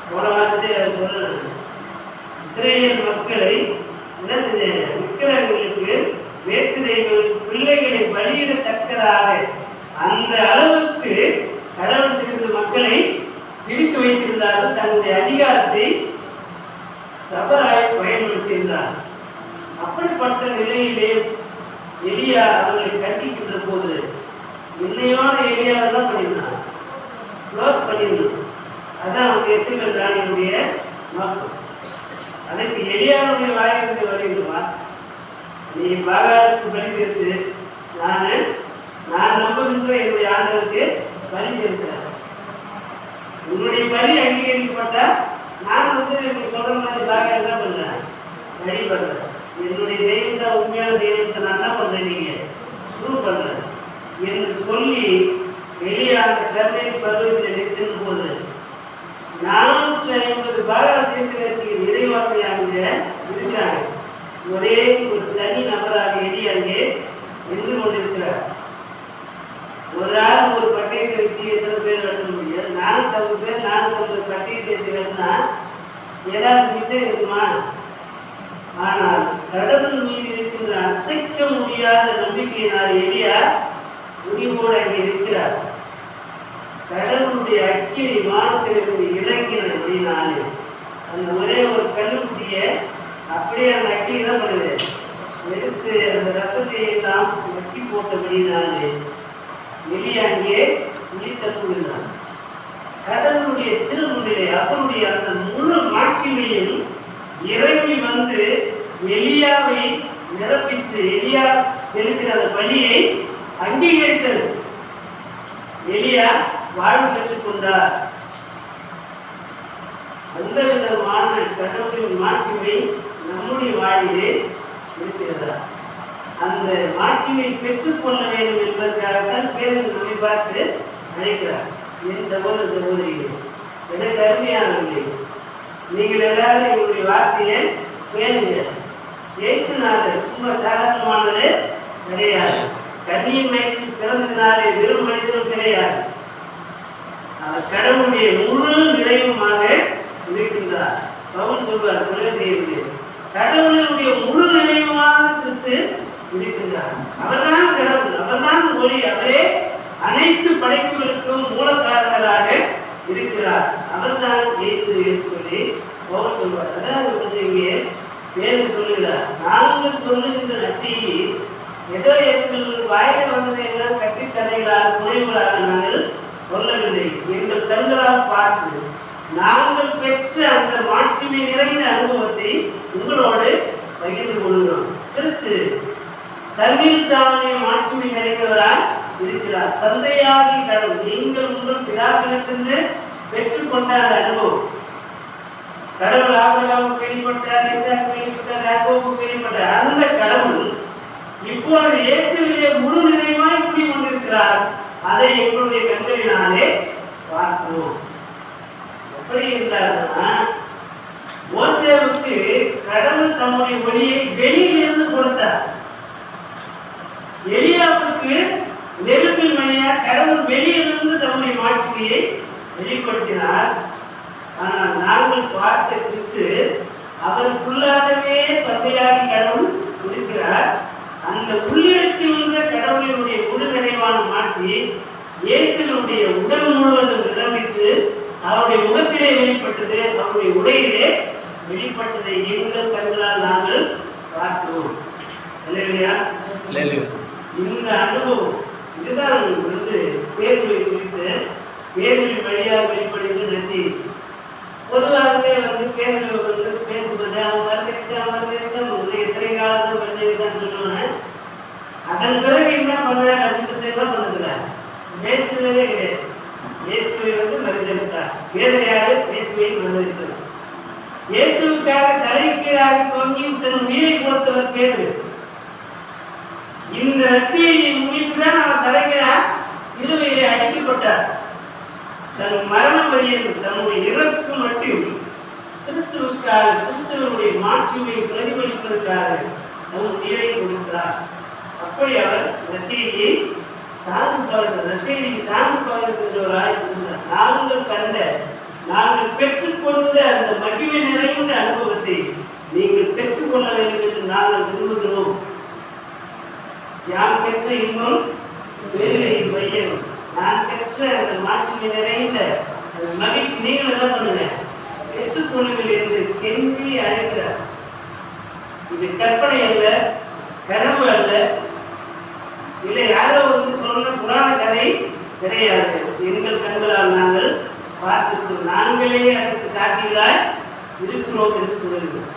போன வாரத்திலே அதை சொல்லணும். இஸ்ரேல் மக்களை என்ன செஞ்சாங்க? விக்கிரகங்களுக்கு, வேற்று தெய்வங்களுக்கு பிள்ளைகளை பலியிடத்தக்கதாக அந்த அளவுக்கு கடவுளுக்கு மக்களை பிரித்து வைத்திருந்தார்கள். தன்னுடைய அதிகாரத்தை தவறாக பயன்படுத்தியிருந்தார். அப்படிப்பட்ட நிலையிலே எலியா அவர்களை கண்டிக்கின்ற போது இன்னையோட எலியாவை தான் பண்ணியிருந்தான், க்ளோஸ் பண்ணியிருந்தான். அதான் அவங்க எசபேல் ராணியுடைய நோக்கம். அதுக்கு எலியாவுடைய வாயிலிருந்து வருகிறவா, நீ பாகாலுக்கு பலி செலுத்து, நான் நம்புகின்ற என்னுடைய ஆண்டவருக்கு பலி செலுத்துறேன். உன்னுடைய பலி அங்கீகரிக்கப்பட்டா நான் நீ சொல்ற மாதிரி பாகால் தான் பண்றேன், வழிபடுறேன். என்னுடைய தெய்வம் தான் உண்மையான தெய்வத்தை நான் தான் பண்றேன், நீங்க ப்ரூவ் பண்றேன் என்று சொல்லி வெளியே அந்த கர்மேல் பருவத்தில் நிற்கும் போது 450 பாகால் தீர்க்கதரிசிகள் இறைவாக்கையாக இருக்கிறாங்க. ஒரே ஒரு தனி நபராக எலி அங்கே நின்று கொண்டிருக்கிறார். ஒரு ஆள் ஒரு பட்டயத்தை வச்சு எத்தனை பேர் வெட்ட முடியாது? 450 பேர் 450 பட்டயத்தை வச்சு வெட்டினா ஏதாவது மிச்சம் இருக்குமா? ஆனால் கடவுள் மீது இருக்கின்ற அசைக்க முடியாத நம்பிக்கையினால் எலியா முடிவோடு அங்கே இருக்கிறார். கடவுளுடைய அக்கினி வானத்திலிருந்து இறங்கின அப்படின்னாலே அந்த ஒரே ஒரு கல்லுக்குட்டியை அப்படியே அந்த அக்கினி தான் பண்ணுது, எடுத்து அந்த ரத்தத்தை எல்லாம் வெட்டி போட்டபடினாலே எலியா அங்கே உயிர் தப்புகிறார். கடவுளுடைய திருமுன்னிலை அவருடைய அந்த முழு மாட்சிமையும் இறங்கி வந்து எலியாவை நிரப்பிற்று. எலியா செலுத்தின அந்த பலியை அங்கீகரித்தது. எலியா வாழ்வு பெற்றுக் கொண்டார். அந்த விதமான கடவுளின் மாட்சிமை நம்முடைய வாழ்விலே இருக்கிறதா? அந்த மாட்சிமை பெற்றுக்கொள்ள வேண்டும் என்பதற்காகத்தான் பேருந்து நம்மை பார்த்து அழைக்கிறார். என் சகோதர சகோதரிகளே, எனக்கு அருமையானவர்களே, நீங்கள் எல்லாரும் எங்களுடைய வார்த்தையை கேளுங்க. இயேசுநாதர் சும்மா சாதாரணமானது கிடையாது. கன்னியின் வயிற்றில் பிறந்ததினாலே வெறும் மனிதனும் கிடையாது. அவர் கடவுளுடைய முழு நிறைவுமாக இருக்கின்றார். பவுல் சொல்வார், கொலை செய்வது கடவுளுடைய முழு நிறைவான கிறிஸ்து இருக்கின்றார். அவர்தான் கடவுள், அவர்தான் ஒளி, அவரே அனைத்து படைப்புகளுக்கும் மூலக்காரர்களாக இருக்கிறார். அவர்தான் இயேசு என்று சொல்லி பவுல் சொல்வார். அதாவது கொஞ்சம் இங்கே வேறு சொல்லுகிறார், நாங்கள் சொல்லுகின்ற நற்செய்தி ஏதோ எங்கள் வாயில வந்ததை எல்லாம் கட்டித்தரைகளாக புனைவுகளாக நாங்கள் சொல்லவில்லை. எங்கள் கண்களால் பார்த்து நாங்கள் பெற்ற அந்த மாட்சிமை நிறைந்த அனுபவத்தை உங்களோடு பகிர்ந்து கொள்கிறோம். கிறிஸ்து தன்னில் தானே மாட்சிமை நிறைந்தவரால் இருக்கிறார். தந்தையாகி கடவுள் நீங்கள் உங்கள் பிதாக்களிலிருந்து பெற்றுக்கொண்ட அந்த அனுபவம், கடவுள் ஆபிரகாமுக்கு வெளிப்பட்டார், ஈசாக்கு வெளிப்பட்டார், யாக்கோபுக்கு வெளிப்பட்டார். அந்த கடவுள் இப்பொழுது இயேசுவிலே முழு நிறைவாய் குடிக்கொண்டிருக்கிறார். அதை எங்களுடைய கண்களினாலே பார்க்கிறோம். எப்படி இருந்தார்னா, மோசேவுக்கு கடவுள் தம்முடைய ஒளியை வெளியிலிருந்து கொடுத்தார். எலியாவுக்கு நெருப்பின் வழியா கடவுள் வெளியிலிருந்து தம்முடைய மாட்சிமையை வெளிப்படுத்தினார். ஆனால் நாங்கள் பார்த்த கிறிஸ்து அவருக்குள்ளாகவே தந்தையாகி கடவுள் இருக்கிறார். அந்த உள்ளிருக்கின்ற கடவுளினுடைய முழு நிறைவான மாட்சி இயேசுவினுடைய உடல் முழுவதும் நிரம்பிற்று அவருடைய முகத்திலே வெளிப்பட்டது, அவருடைய உடையிலே வெளிப்பட்டதை எங்கள் கண்களால் நாங்கள் பார்த்தோம். இல்லையா? இந்த அனுபவம் இதுதான் பேர்களை குறித்து பேர்களின் வழியாக வெளிப்படுகின்ற நச்சு. பொதுவாகவே பேர்களை பேசும்போது அவன் வருகிறேன் எத்தனை காலத்தில் வருகிறேன் சொல்லுவாங்க. அதன் பிறகு என்ன பண்ணார் அப்படின்றது என்ன பண்ணதில்லை, பேசுவதே கிடையாது. இயேசுவை மறுதளித்தார். வேறு யாரு? இயேசுவை மறுதளித்தார். இயேசுக்காக தலைக்கீழாக தொங்கி தன் உயிரை கொடுத்தவர் பேரு. இந்த ரட்சியை முன்னிட்டுதான் அவர் தலைகீழா சிலுவையிலே அடிக்கப்பட்டார். தன் மரணம் வழியில் தன்னுடைய இறப்பு மட்டும் கிறிஸ்துவுக்காக கிறிஸ்துவனுடைய மாட்சிமையை பிரதிபலிப்பதற்காக தன் உயிரை கொடுத்தார். அப்படி அவர் ரட்சியை சார்ந்து பகிர்ந்தவராய் இருந்தார். நாங்கள் கண்ட நாங்கள் பெற்றுக்கொண்ட அந்த மகிமை நிறைந்த அனுபவத்தை நீங்கள் பெற்றுக்கொள்ள வேண்டும் என்று நாங்கள் விரும்புகிறோம். யார் பெற்ற இன்னும் வேலை வையம், நான் பெற்ற அந்த மாட்சிமை நிறைந்த அந்த மகிழ்ச்சி நீங்கள் என்ன பண்ணுங்க, பெற்றுக்கொள்ளுங்கள் என்று கெஞ்சி அழைக்கிறார். இது கற்பனை அல்ல, கனவு அல்ல, இல்லை யாரோ சொன்ன புராண கதை கிடையாது. எங்கள் கண்களால் நாங்கள் பார்த்திருக்கிறோம், நாங்களே அதற்கு சாட்சிகளாய் இருக்கிறோம் என்று சொல்லுங்கள்.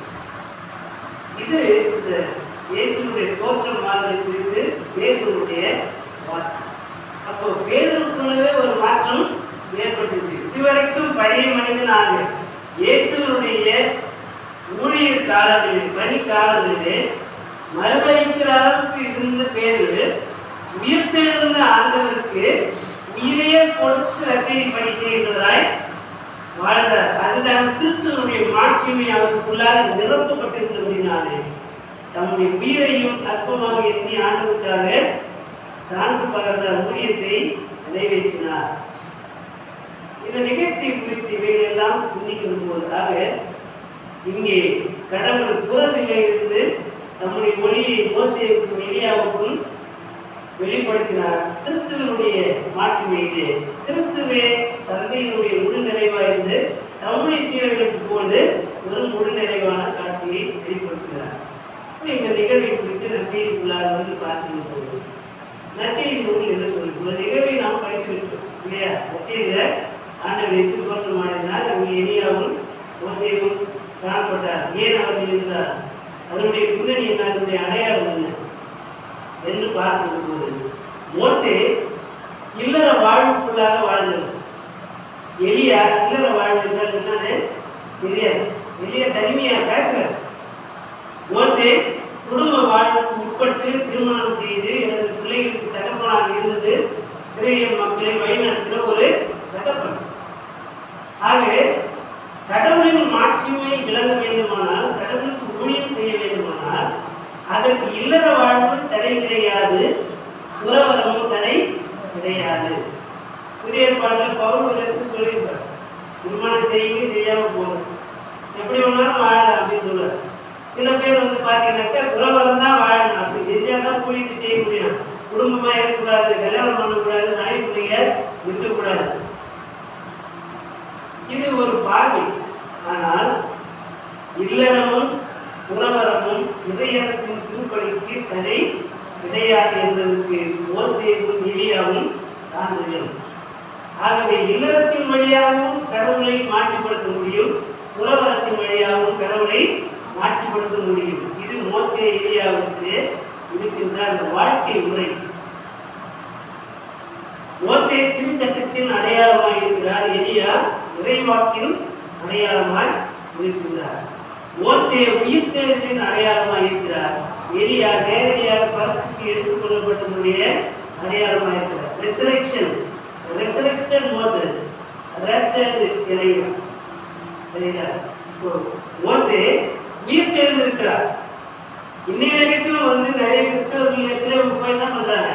இது இந்த இயேசுடைய தோற்றம் மாதிரி குறித்து பேதுருடைய வார்த்தை. அப்போ பேதுருக்குள்ளவே ஒரு மாற்றம் ஏற்பட்டிருக்கு. இதுவரைக்கும் பழைய மனிதனாக இயேசுடைய ஊழியர் காலங்களிலே பணி காலங்களிலே மறுதளிக்கிற அளவுக்கு இருந்த பேரு உயிர்த்தெழுந்த ஆண்டவருக்கு உயிரையே கொடுத்து ரட்சையை பணி செய்கிறதாய் வாழ்ந்தார். அதுதான் கிறிஸ்துவனுடைய மாட்சிமை அவருக்குள்ளாக நிரப்பப்பட்டிருந்தபடினாலே தம்முடைய உயிரையும் அற்பமாக எண்ணி ஆண்டவருக்காக சான்று பகர்ந்த ஊழியத்தை நிறைவேற்றினார். இந்த நிகழ்ச்சியை குறித்து இவைகளெல்லாம் சிந்திக்கும் போதாக இங்கே கடவுள் புறநிலையிலிருந்து தம்முடைய ஒளியை மோசேவுக்கும் எலியாவுக்கும் வெளிப்படுத்தினார். கிறிஸ்துவனுடைய மாட்சிமையிலே கிறிஸ்துவே தந்தையினுடைய முழு நிறைவாயிருந்து தம்முடைய சீடர்களுக்கு போது ஒரு முழு நிறைவான காட்சியை வெளிப்படுத்தினார். இந்த நிகழ்வை குறித்து நற்செய்திக்குள்ளாக பார்க்கும் போது நற்செய்தி நூல் என்று சொல்லி ஒரு நிகழ்வை நாம் படித்திருக்கிறோம் இல்லையா? நற்செய்தியில ஆண்டவர் இயேசு தோற்றமாடினால் அங்கே எலியாவும் மோசேவும் காணப்பட்டார். ஏன் அவர் இருந்தார்? அதனுடைய பின்னணி என்ன? அதனுடைய அடையாளம் என்ன என்று பார்க்கும் போது மோசே இல்லற வாழ்வுக்குள்ளாக வாழ்ந்தது. எலியா இல்லற வாழ்வு என்னன்னு தெரியாது. எலியா தனிமையா பேச்சுலர். மோசே குடும்ப வாழ்வுக்கு உட்பட்டு திருமணம் செய்து எனது பிள்ளைகளுக்கு தகப்பனாக இருந்து சிறையில் மக்களை வழிநடத்துகிற ஒரு தகப்பன். ஆகவே கடவுளின் மாட்சிமை விளங்க வேண்டுமானால், கடவுளுக்கு ஊழியம் செய்ய வேண்டுமானால் அதற்கு இல்லற வாழ்வு தடை கிடையாது, துறவரமும் தடை கிடையாது. புதிய ஏற்பாட்டில் பவுல் சொல்லியிருப்பார், திருமணம் செய்யுங்க செய்யாம போதும், எப்படி வேணாலும் வாழலாம் அப்படின்னு சொல்லுவார். சில பேர் பார்த்தீங்கன்னாக்கா துறவரம் தான் வாழணும், அப்படி செஞ்சால் தான் கூலிட்டு செய்ய முடியும், குடும்பமாக இருக்கக்கூடாது, கல்யாணம் பண்ணக்கூடாது, நாய் பிள்ளைங்க இருக்கக்கூடாது. இது ஒரு பார்வை. ஆனால் இல்லறமும் துறவரமும் இறையரசின் திருப்பணிக்கு தடை கிடையாது என்பதற்கு மோசேவும் எலியாவும் சான்றுகள். ஆகவே இல்லறத்தின் வழியாகவும் கடவுளை மாட்சிப்படுத்த முடியும், துறவரத்தின் வழியாகவும் கடவுளை மாட்சிப்படுத்த முடியும். இது மோசே எலியாவுக்கு இருக்கின்ற அந்த வாழ்க்கை முறை. மோசே திருச்சட்டத்தின் அடையாளமாய் இருக்கிறார், எலியா இறைவாக்கின் அடையாளமாய் இருக்கின்றார். மோசே உயிர்த்தெழுதலின் அடையாளமாய் இருக்கிறார், எலியா நேரடியாக பரப்புக்கு எடுத்துக் கொள்ளப்பட்டதுடைய அடையாளமாய் இருக்கிறார். resurrected Moses, raptured Elijah. சரியா? மோசே உயிர் தெரிந்திருக்கிறார். இன்னை வரைக்கும் நிறைய கிறிஸ்தவர்கள் எருசலேமுக்கு போய் என்ன பண்றாங்க,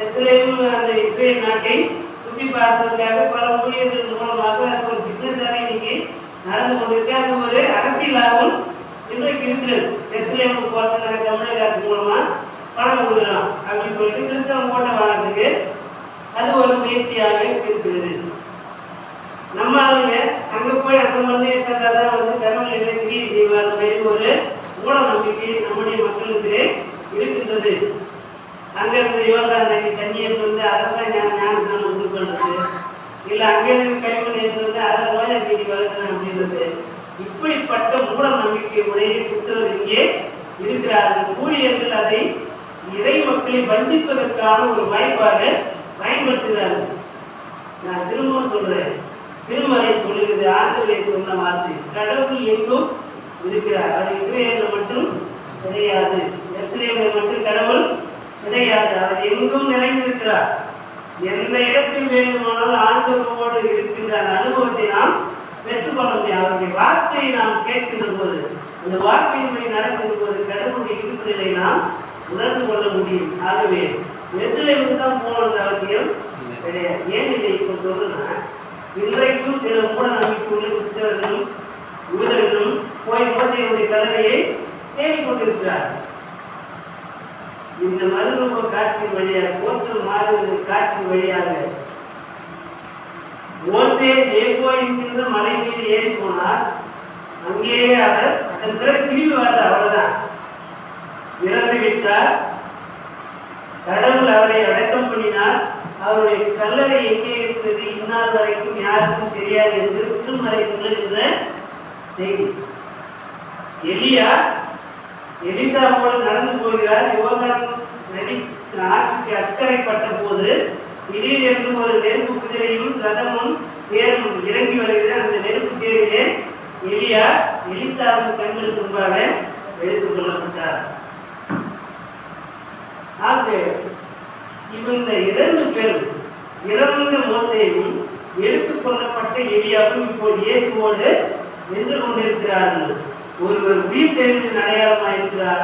எருசலேம் அந்த இஸ்ரேல் நாட்டை சுற்றி பார்ப்பதற்காக பல ஊழியர்கள் மூலமாக அது ஒரு பிசினஸாக இன்னைக்கு நடந்து கொண்டிருக்கு. அது ஒரு அரசியலாகவும் இன்றைக்கு இருக்கிறது. எருசலேமுக்கு போகிறதுக்காக தமிழக அரசு மூலமா பணம் கொடுக்குறோம் அப்படின்னு சொல்லிட்டு கிறிஸ்தவ ஓட்டை வாங்கிறதுக்கு அது ஒரு முயற்சியாக இருக்கிறது. நம்ம ஆளுங்க அங்கே போய் அந்த மண்ணே தான் கடவுள் என்ன கிரியை செய்வார் ஒரு மூட நம்பிக்கை நம்முடைய மக்களுக்கு இருக்கின்றது. அங்கிருந்து யோகா தண்ணியை அதை தான் ஞானஸ்தானம் உண்டு பண்ணுறது, இல்லை அங்கிருந்து கைமணி அதை ரோஜா செடி வளர்க்கணும் அப்படின்றது, இப்படிப்பட்ட மூட நம்பிக்கை உடைய புத்தகர் இங்கே இருக்கிறார்கள். ஊழியர்கள் அதை இறை மக்களை வஞ்சிப்பதற்கான ஒரு வாய்ப்பாக பயன்படுத்துகிறார்கள். நான் திரும்பவும் சொல்றேன், திருமறை சொல்லுகிறது, ஆண்டவரே சொன்ன வார்த்தை, கடவுள் எங்கும் இருக்கிறார். அவர் இஸ்ரேலில் மட்டும் கிடையாது, எருசலேமில் மட்டும் கடவுள் கிடையாது, அவர் எங்கும் நிறைந்திருக்கிறார். எந்த இடத்தில் வேண்டுமானாலும் ஆண்டவரோடு இருக்கின்ற அந்த அனுபவத்தை நாம் பெற்றுக்கொள்ள முடியும். அவருடைய வார்த்தையை நாம் கேட்கின்ற போது, அந்த வார்த்தையின்படி நடக்கின்ற போது கடவுளுடைய இருப்பிடத்தை நாம் உணர்ந்து கொள்ள முடியும். ஆகவே எருசலேமுக்கு தான் போகணுன்ற அவசியம் கிடையாது. ஏன் இதை இப்போ சொல்றேன்னா, இன்றைக்கும் சில மூட நம்பிக்கையுள்ள கிறிஸ்தவர்களும் யூதர்களும் போய் மோசேயுடைய கல்லறையை தேடிக்கொண்டிருக்கிறார். இந்த மறுரூப காட்சியின் வழியாக, தோற்றம் மாறுகிற காட்சியின் வழியாக மோசே நேபோ என்கின்ற மலை மீது ஏறி போனார். அங்கேயே அவர் அதன் பிறகு திரும்பி வர்றார். அவ்வளவுதான், இறந்து விட்டார். கடவுள் அவரை அடக்கம் பண்ணினார். அவருடைய கல்லறை எங்கே இருக்கிறது இந்நாள் வரைக்கும் யாருக்கும் தெரியாது என்று திருமறை சொல்லுகின்ற செய்தி. எலிசாவோடு நடந்து போகிறார். யோர்தான் நதி ஆற்றுக்கு அக்கறைப்பட்ட போது திடீரென்று ஒரு நெருப்பு குதிரையும் ரதமும் தேரும் இறங்கி வருகிற அந்த நெருப்பு தேரிலே எலிசாவின் கண்களுக்கு முன்பாக எடுத்துக் கொள்ளப்பட்டார். ஆக இவங்க இரண்டு பேரும், இறந்த மோசேயும் எடுத்துக் கொள்ளப்பட்ட எலியாவும் இப்போது இயேசுவோடு நின்று கொண்டிருக்கிறார்கள். ஒருவர் உயிர் தெளிவின் அடையாளமாக இருக்கிறார்,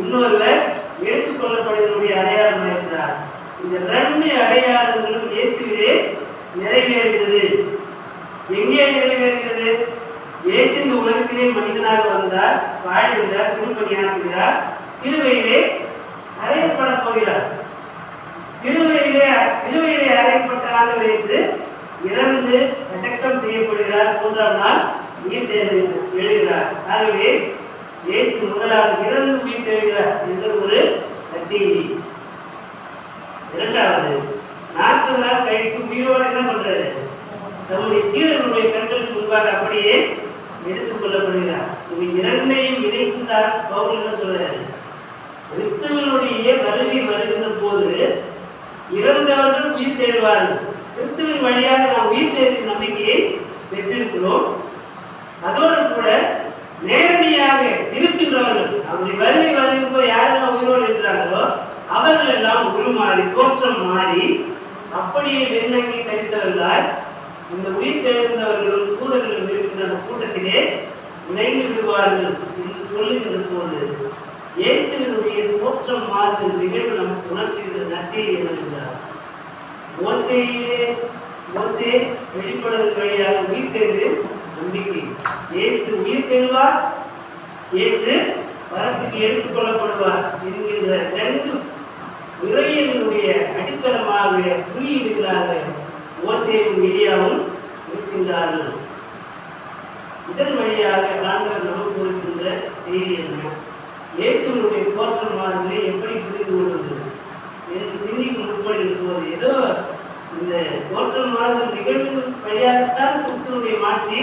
இன்னொருவர் எடுத்துக் கொள்ளப்படுவதனுடைய அடையாளமாக இருக்கிறார். இந்த ரெண்டு அடையாளங்களும் இயேசுவிலே நிறைவேறுகிறது. எங்கே நிறைவேறுகிறது? இயேசு இந்த உலகத்திலே மனிதனாக வந்தார், வாழ்கிறார், திருப்பணியாற்றுகிறார், சிலுவையிலே அறையப்பட போகிறார். சிலுவையிலே அறையப்பட்ட ஆண்டவர் இயேசு இறந்து அடக்கம் செய்யப்படுகிறார். 3ஆம் நாள் உயிர் எழுகிறார். ஆகவே இயேசு முதலாவது இறந்து உயிர் எழுகிறார் என்ற ஒரு செய்தி. இரண்டாவது, 40 நாள் கழித்து உயிரோடு என்ன பண்றாரு? நம்முடைய சீடர்களுடைய கண்களுக்கு முன்பாக அப்படியே எடுத்துக் கொள்ளப்படுகிறார். இவை இரண்டையும் இணைத்துதான் பவுல் என்ன சொல்றாரு? கிறிஸ்துவனுடைய வருகை வருகின்ற போது இறந்தவர்கள் உயிர் தேடுவார்கள். கிறிஸ்துவின் வழியாக நாம் உயிர் தேடும் நம்பிக்கையை பெற்றிருக்கிறோம். அதோடு கூட நேரடியாக இருக்கின்றவர்கள், அவருடைய வருகை வருகின்ற போது யாரெல்லாம் உயிரோடு இருக்கிறார்களோ அவர்கள் எல்லாம் உருமாறி தோற்றம் மாறி அப்படியே வெண்ணங்கி கழித்தவர்களால் இந்த உயிர் தெழுந்தவர்களும் தூதர்களும் இருக்கின்ற கூட்டத்திலே இணைந்து விடுவார்கள் என்று சொல்லுகின்ற போது இயேசுவினுடைய தோற்றம் மாறுகிற நிகழ்வு நமக்கு உணர்த்துகிற நற்செய்தி என்னவென்றால், மோசே வெளிப்படுவதன் வழியாக உயிர் தெழுது நம்பிக்கை. இயேசு உயிர் தெழுவார், இயேசு வரத்துக்கு எடுத்துக் கொள்ளப்படுவார் என்கின்ற ரெண்டு இறையனுடைய அடித்தளமாக குறியீடுகளாக மோசேயும் எலியாவும் இருக்கின்றார்கள். இதன் வழியாக ஆண்டவர் நமக்கு கொடுக்கின்ற செய்தி என்ன? இயேசுவினுடைய தோற்றம் மாதிரி எப்படி புரிந்து கொள்வது என்று சிந்திக்கும் முற்படுகிற போது ஏதோ இந்த தோற்றம் மாதிரி நிகழ்வு வழியாகத்தான் கிறிஸ்துவனுடைய மாட்சி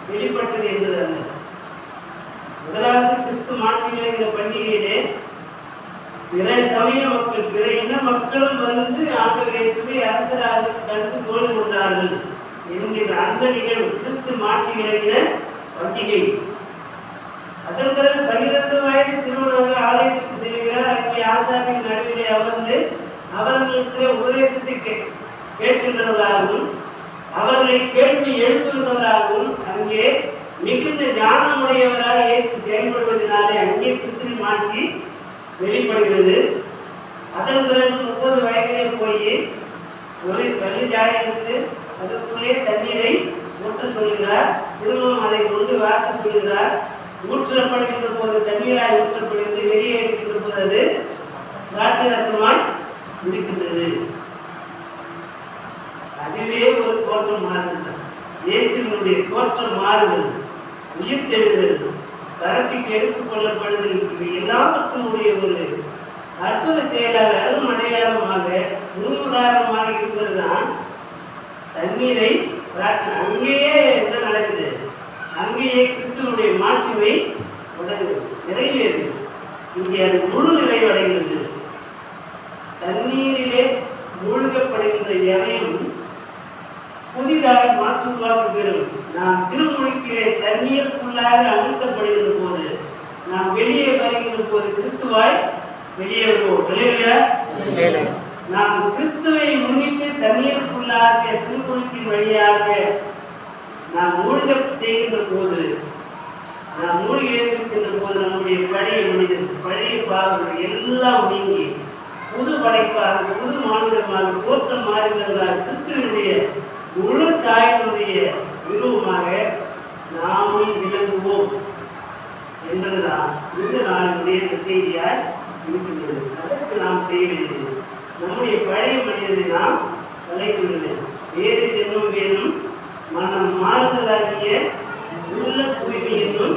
வெளிப்பட்டது என்பது அல்ல. முதலாவது கிறிஸ்து மாட்சிகளை இந்த பண்டிகையிலே பிற சமய மக்கள், பிற இன மக்களும் வந்து ஆண்டவர் இயேசுவை அரசராக கருத்து தோழி கொண்டார்கள் என்கின்ற அந்த நிகழ்வு கிறிஸ்து மாட்சிகளை பண்டிகை. அதன் பிறகு 12 வயது சிறுவனாக ஆலயத்துக்கு செல்கிறார். அங்கே ஆசாரியின் நடுவிலே அமர்ந்து அவர்களுக்கு உபதேசத்தை கேட்கின்றவர்களாகவும் அவர்களை கேள்வி எழுப்புகிறவர்களாகவும் அங்கே மிகுந்த ஞானமுடையவராக இயேசு செயல்படுவதனாலே அங்கே கிறிஸ்துவின் ஆட்சி வெளிப்படுகிறது. அதன் பிறகு 30 வயதிலே போய் ஒரு கல்லு ஜாடி எடுத்து அதற்குள்ளே தண்ணீரை ஊற்ற சொல்கிறார். திரும்பவும் அதை கொண்டு வார்த்த சொல்கிறார். ஊற்றப்படுகின்ற போது தண்ணீராய் ஊற்றப்படுகிறது. வெளியே எடுக்கின்ற போது அது திராட்சரசமாய் இருக்கின்றது. அதுவே ஒரு தோற்றம் மாறுதல். இயேசுவினுடைய தோற்றம் மாறுதல், உயிர் தெழுதல், தரப்பிற்கு எடுத்துக் கொள்ளப்படுதல், இவை எல்லாவற்றினுடைய ஒரு அற்புத செயலாக அரும் அடையாளமாக முன்னுதாரணமாக இருப்பதுதான் தண்ணீரை திராட்சை. அங்கேயே என்ன நடக்குது? அங்கேயே கிறிஸ்துவனுடைய மாட்சிமை நிறைவேறுது. இங்கே அது முழு நிறைவடைகிறது. தண்ணீரிலே மூழ்கப்படுகின்ற எவையும் புதிதாக மாற்றுவாக்கு பெறும். நாம் திருமுழுக்கிலே தண்ணீருக்குள்ளாக அழுத்தப்படுகின்ற போது, நாம் வெளியே வருகின்ற போது கிறிஸ்துவாய் வெளியே வருவோம். நாம் கிறிஸ்துவை முன்னிட்டு தண்ணீருக்குள்ளாக திருமுழுக்கின் வழியாக நாம் மூழ்க செய்கின்ற போது, நாம் மூழ்கி எழுந்திருக்கின்ற போது நம்முடைய பழைய மனிதன், பழைய பாவங்கள் எல்லாம் நீங்கி புது படைப்பாக, புது மாநிலமாக, தோற்றம் மாறுகிறதாக கிறிஸ்துவனுடைய முழு சாயனுடைய உருவமாக நாமும் விளங்குவோம் என்பதுதான் இந்த நாளினுடைய செய்தியாய் இருக்கின்றது. அதற்கு நாம் செய்ய வேண்டியது, நம்முடைய பழைய மனிதனை நாம் கலைக்கின்றன. வேறு ஜென்மம் வேணும், மனம் மாறுதலாகிய உள்ள தூய்மை என்னும்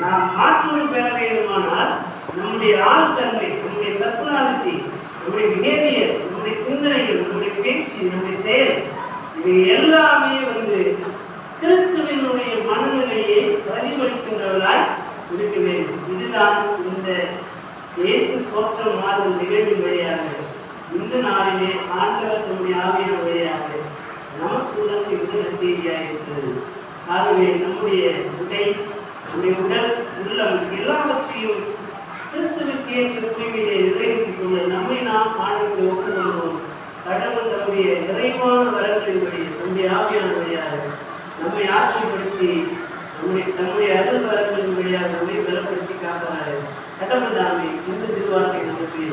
நாம் மாற்றம் பெற வேண்டுமானால் நம்முடைய ஆழ்தன்மை, நம்முடைய பர்சனாலிட்டி, நம்முடைய பிஹேவியர், நம்முடைய சிந்தனைகள், நம்முடைய பேச்சு, நம்முடைய செயல், இவை எல்லாமே கிறிஸ்துவினுடைய மனநிலையை பிரதிபலிக்கின்றவர்களாய் இருக்க வேண்டும். இதுதான் இந்த இயேசு தோற்றம் மாறும் நிகழ்வின் வழியாக இந்த நாளிலே ஆண்டவர் தன்னுடைய ஆவியான வழியாக நமக்கு உணர்த்துகின்ற செய்தியாக இருக்கிறது. ஆகவே நம்முடைய உடை, நம்முடைய உடல், உள்ளம் எல்லாவற்றையும் கிறிஸ்துவுக்கு ஏற்ற தூய்மையை நிறைவேற்றிக் கொள்ள நம்மை நாம் ஆண்டவரை ஒப்புக்கொள்வோம். கடவுள் நம்முடைய நிறைவான வரங்களின்படி நம்முடைய ஆவியான வழியாக நம்மை ஆட்சிப்படுத்தி தன்னுடைய அருள் வரங்களின் வழியாக நம்மை பலப்படுத்தி காப்பாரு. கடவுள் தாமே இந்த திருவார்த்தை நமக்கு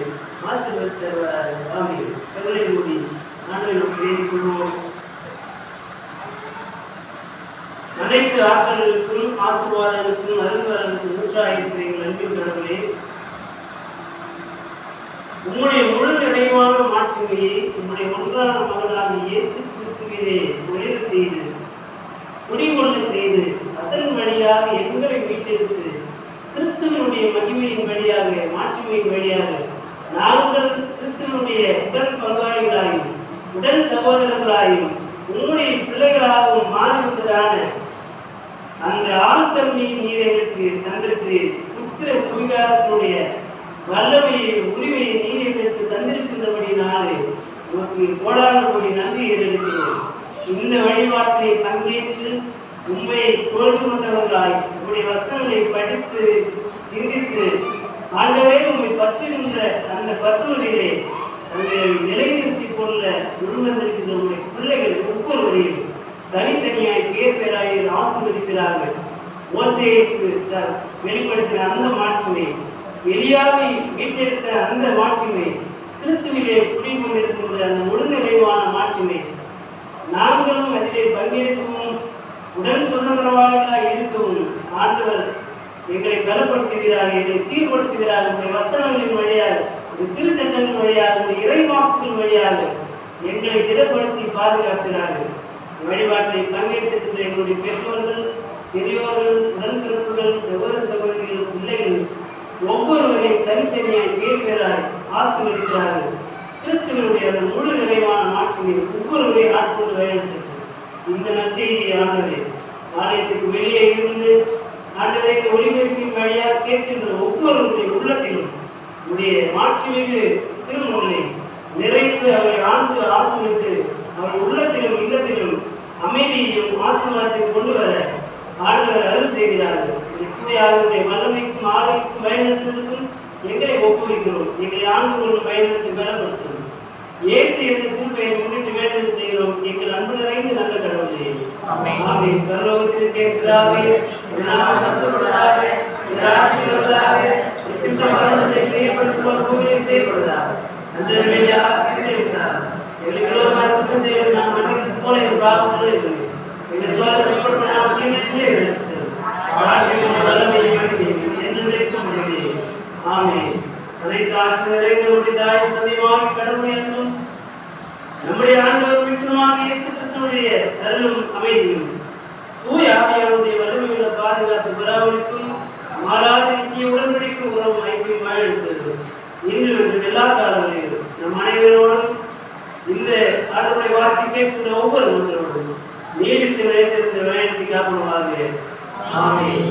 ஆசீர்வதித்து தருவார். ஆமென். கவலை மூடி ஆண்டவரை நோக்கி வேண்டிக் கொள்வோம். அனைத்து ஆற்றல்களுக்கும் ஆசீர்வாதங்களுக்கும் அருள்வரங்களுக்கும் ஊற்றாயிருக்கிற எங்கள் அன்பின் கடவுளே, உம்முடைய முழு நிறைவான மாட்சிமையை உம்முடைய ஒன்றான மகனாக இயேசு கிறிஸ்துவிலே ஒளிரச் செய்து குடிகொள்ள செய்து அதன் வழியாக எங்களை மீட்டெடுத்து கிறிஸ்துவனுடைய மகிமையின் வழியாக, மாட்சிமையின் வழியாக நாங்கள் கிறிஸ்துவனுடைய உடல் பங்காளிகளாயும் உடல் சகோதரர்களாயும் உங்களுடைய பிள்ளைகளாகவும் மாறிவிட்டதான அந்த ஆழ்தன்மையை நீர் எங்களுக்கு தந்திருக்கிறீர். புத்திர சுவிகாரத்தினுடைய வல்லமையை, உரிமையை நீர் எங்களுக்கு தந்திருக்கின்றபடினாலே உனக்கு கோடானபடி நன்றி ஏறெடுக்கிறோம். இந்த வழிபாட்டிலே பங்கேற்று உண்மை தோல்வி கொண்டவர்களாய் உங்களுடைய வசனங்களை படித்து சிந்தித்து ஆண்டவே உண்மை பற்றுகின்ற அந்த பற்றுவதிலே தங்களை நிலைநிறுத்திக் கொள்ள முன்வந்திருக்கின்ற உங்களுடைய பிள்ளைகள் ஒவ்வொருவரையும் தனித்தனியாய் பேராய் ஆசீர்வதிக்கிறார்கள். மோசேக்கு வெளிப்படுத்தின அந்த மாட்சிமை, எலியாவை மீட்டெடுத்த அந்த மாட்சிமை, கிறிஸ்துவிலே குடிக்கொண்டிருக்கின்ற அந்த முழு நிறைவான மாட்சிமை நாங்களும் அதிலே பங்கெடுக்கவும் உடன் சொந்தமானவர்களாக இருக்கவும் ஆண்டவர் எங்களை பலப்படுத்துகிறார், எங்களை சீர்படுத்துகிறார். உங்களுடைய வசனங்களின் வழியாக, திருச்சட்டங்களின் வழியாக, உங்களுடைய இறைவாக்குகளின் வழியாக எங்களை திடப்படுத்தி பாதுகாக்கிறார்கள். வழிபாட்டை பங்கெடுத்திருக்கின்ற எங்களுடைய பெற்றோர்கள், பெரியோர்கள், உடன்பிறப்புகள், சகோதர சகோதரிகள், பிள்ளைகள் ஒவ்வொருவரையும் தனித்தனியாய் பேராய் ஆசீர்வதிக்கிறார்கள். கிறிஸ்துவனுடைய அந்த முழு நிறைவான மாட்சியை ஒவ்வொருவரையும் ஆட்கொண்டு வழிநடத்திற்கு இந்த நற்செய்தி ஆண்டவரே, ஆலயத்துக்கு வெளியே இருந்து ஆண்டவரை இந்த ஒளிபெருக்கின் வழியாக கேட்கின்ற ஒவ்வொருவருடைய உள்ளத்திலும் உடைய மாட்சிமிகு திருமணங்களை நிறைத்து அவரை ஆழ்ந்து ஆசிர்வித்து அவர் உள்ளத்திலும் இல்லத்திலும் அமைதியையும் ஆசீர்வாதத்தையும் கொண்டு வர ஆண்டவர் அருள் செய்கிறார்கள். தூயாளருடைய வல்லமைக்கும் ஆலயக்கும் பயன்படுத்துவதற்கும் எங்களை ஒப்புவிக்கிறோம். எங்களை ஆண்டு கொண்டு பயன்படுத்தி பலப்படுத்தும். இயேசு என்ற திருப்பெயரை முன்னிட்டு வேண்டுதல் செய்கிறோம் எங்கள் அன்பு நிறைந்த நல்ல கடவுளே. ஆமென். ஆமென். பரலோகத்தில் இருக்கிற பிதாவே, உம்முடைய நாமம் பரிசுத்தப்படுவதாக, உம்முடைய ராஜ்யம் வருவதாக, உம்முடைய சித்தம் பரலோகத்திலே செய்யப்படுவது போல பூமியிலே செய்யப்படுவதாக. அன்றைய வேண்டிய ஆகாரத்தை விட்டார் எங்களுக்கு விரோதமாக குற்றம் செய்வது நாம் மன்னித்தது போல எங்கள் பாவங்களை எங்களுக்கு எங்கள் சோதனைக்கு உட்பட நாம் தீமையிலே விளைவித்தது. ராஜ்யம் வல்லமை என்றென்றைக்கும் உடையதே. ஆமென். அனைத்து ஆட்சி நிறைந்த நம்முடைய தாய் தந்தையுமாகிய கடவுளை அன்பும் நம்முடைய ஆண்டவர் மீட்பருமாகிய இயேசு கிறிஸ்துவுடைய அருளும் அமைதியும் தூய ஆவியாருடைய வல்லமையுள்ள பாதுகாப்பு பராமரிப்பும் மாறாத நித்திய உடன்படிக்கும் உறவும் ஐக்கியம் வாழ்ந்தது இன்று மற்றும் எல்லா காலங்களிலும் நம் அனைவரோடும் இந்த ஆண்டவருடைய வார்த்தை கேட்கின்ற ஒவ்வொரு மக்களோடும் நீடித்து நிலைத்திருந்த வேலைக்கு காப்பனமாக. ஆமென்.